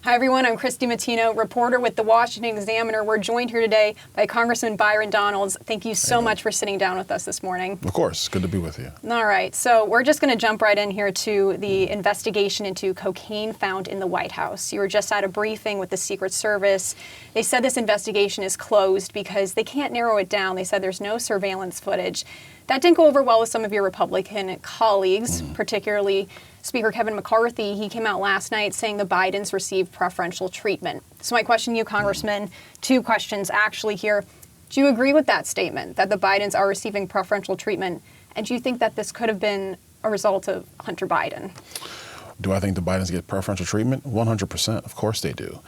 Hi, everyone. I'm Christy Matino, reporter with the Washington Examiner. We're joined here today by Congressman Byron Donalds. Thank you so much for sitting down with us this morning. Of course. Good to be with you. All right. So we're just going to jump right in here to the investigation into cocaine found in the White House. You were just at a briefing with the Secret Service. They said this investigation is closed because they can't narrow it down. They said there's no surveillance footage. That didn't go over well with some of your Republican colleagues, particularly Speaker Kevin McCarthy. He came out last night saying the Bidens received preferential treatment. So my question to you, Congressman, two questions actually here. Do you agree with that statement, that the Bidens are receiving preferential treatment? And do you think that this could have been a result of Hunter Biden? Do I think the Bidens get preferential treatment? 100%. Of course they do.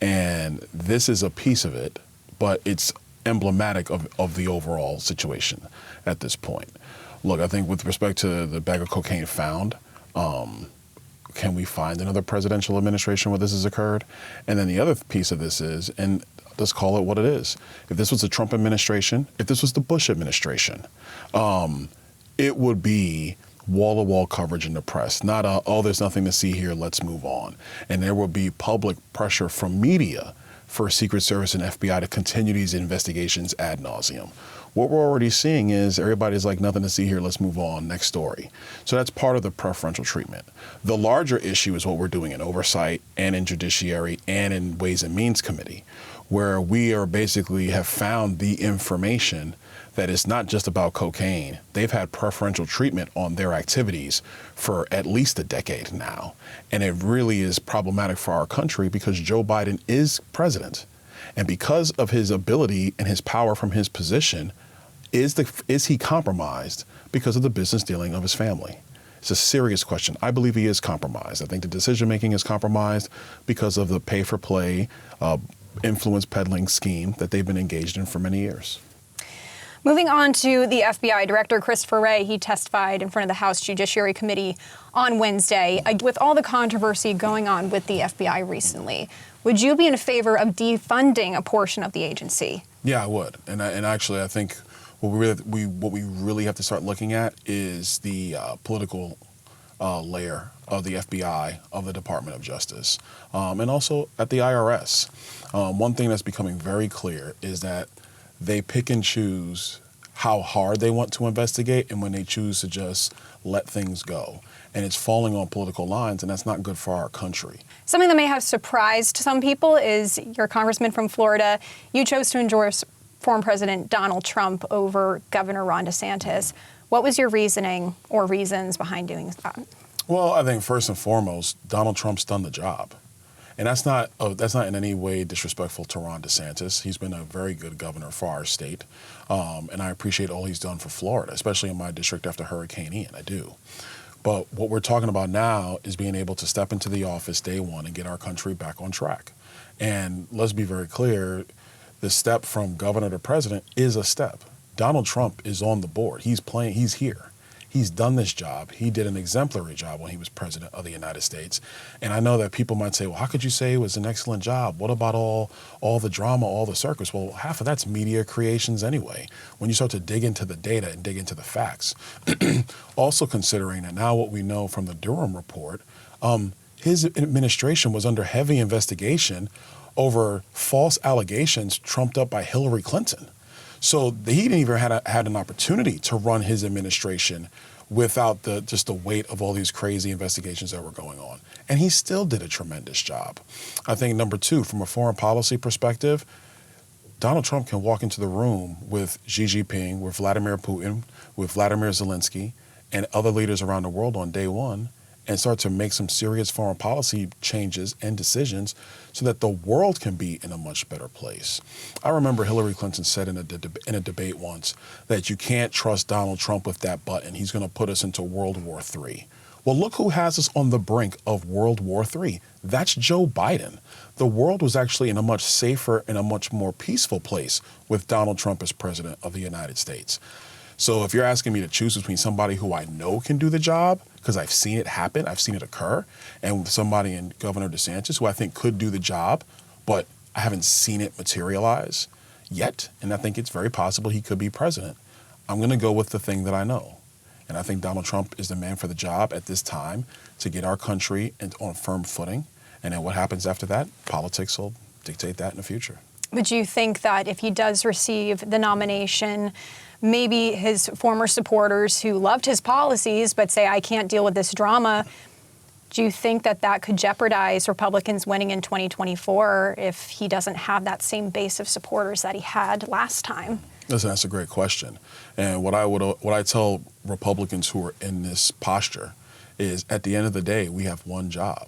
And this is a piece of it, but it's emblematic of the overall situation at this point. Look, I think with respect to the bag of cocaine found, can we find another presidential administration where this has occurred? And then the other piece of this is, and let's call it what it is, if this was the Trump administration, if this was the Bush administration, it would be wall-to-wall coverage in the press, not oh, there's nothing to see here, let's move on. And there would be public pressure from media for Secret Service and FBI to continue these investigations ad nauseum. What we're already seeing is everybody's like, nothing to see here, let's move on, next story. So that's part of the preferential treatment. The larger issue is what we're doing in oversight and in judiciary and in Ways and Means Committee, where we are basically have found the information that is not just about cocaine. They've had preferential treatment on their activities for at least a decade now. And it really is problematic for our country because Joe Biden is president. And because of his ability and his power from his position, is he compromised because of the business dealing of his family? It's a serious question. I believe he is compromised. I think the decision-making is compromised because of the pay-for-play influence peddling scheme that they've been engaged in for many years. Moving on to the FBI Director Christopher Wray, he testified in front of the House Judiciary Committee on Wednesday. With all the controversy going on with the FBI recently, would you be in favor of defunding a portion of the agency? Yeah, I would. And actually, I think what we really have to start looking at is the political layer of the FBI, of the Department of Justice, and also at the IRS. One thing that's becoming very clear is that they pick and choose how hard they want to investigate and when they choose to just let things go. And it's falling on political lines, and that's not good for our country. Something that may have surprised some people is your congressman from Florida. You chose to endorse former President Donald Trump over Governor Ron DeSantis. What was your reasoning or reasons behind doing that? Well, I think first and foremost, Donald Trump's done the job. And that's not in any way disrespectful to Ron DeSantis. He's been a very good governor for our state. And I appreciate all he's done for Florida, especially in my district after Hurricane Ian. I do. But what we're talking about now is being able to step into the office day one and get our country back on track. And let's be very clear, the step from governor to president is a step. Donald Trump is on the board. He's here. He's done this job. He did an exemplary job when he was president of the United States. And I know that people might say, well, how could you say it was an excellent job? What about all the drama, all the circus? Well, half of that's media creations anyway, when you start to dig into the data and dig into the facts. Also considering that now what we know from the Durham report, his administration was under heavy investigation over false allegations trumped up by Hillary Clinton. So he didn't even had an opportunity to run his administration without just the weight of all these crazy investigations that were going on. And he still did a tremendous job. I think number two, from a foreign policy perspective, Donald Trump can walk into the room with Xi Jinping, with Vladimir Putin, with Vladimir Zelensky, and other leaders around the world on day one and start to make some serious foreign policy changes and decisions so that the world can be in a much better place. I remember Hillary Clinton said in a debate once that you can't trust Donald Trump with that button. He's going to put us into World War III. Well, look who has us on the brink of World War III. That's Joe Biden. The world was actually in a much safer and a much more peaceful place with Donald Trump as president of the United States. So if you're asking me to choose between somebody who I know can do the job, because I've seen it happen, I've seen it occur, and somebody in Governor DeSantis who I think could do the job, but I haven't seen it materialize yet, and I think it's very possible he could be president, I'm going to go with the thing that I know. And I think Donald Trump is the man for the job at this time to get our country on firm footing And then what happens after that? Politics will dictate that in the future. Would you think that if he does receive the nomination, maybe his former supporters who loved his policies but say, I can't deal with this drama, do you think that that could jeopardize Republicans winning in 2024 if he doesn't have that same base of supporters that he had last time? Listen, that's a great question. And what I tell Republicans who are in this posture is, at the end of the day, we have one job,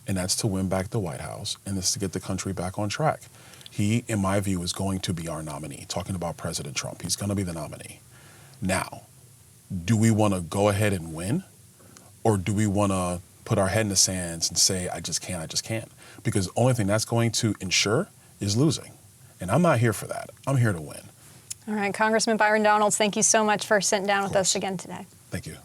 and that's to win back the White House, and it's to get the country back on track. He, in my view, is going to be our nominee. Talking about President Trump, he's going to be the nominee. Now, do we want to go ahead and win, or do we want to put our head in the sands and say, I just can't? Because the only thing that's going to ensure is losing. And I'm not here for that. I'm here to win. All right, Congressman Byron Donalds, thank you so much for sitting down with us again today. Thank you.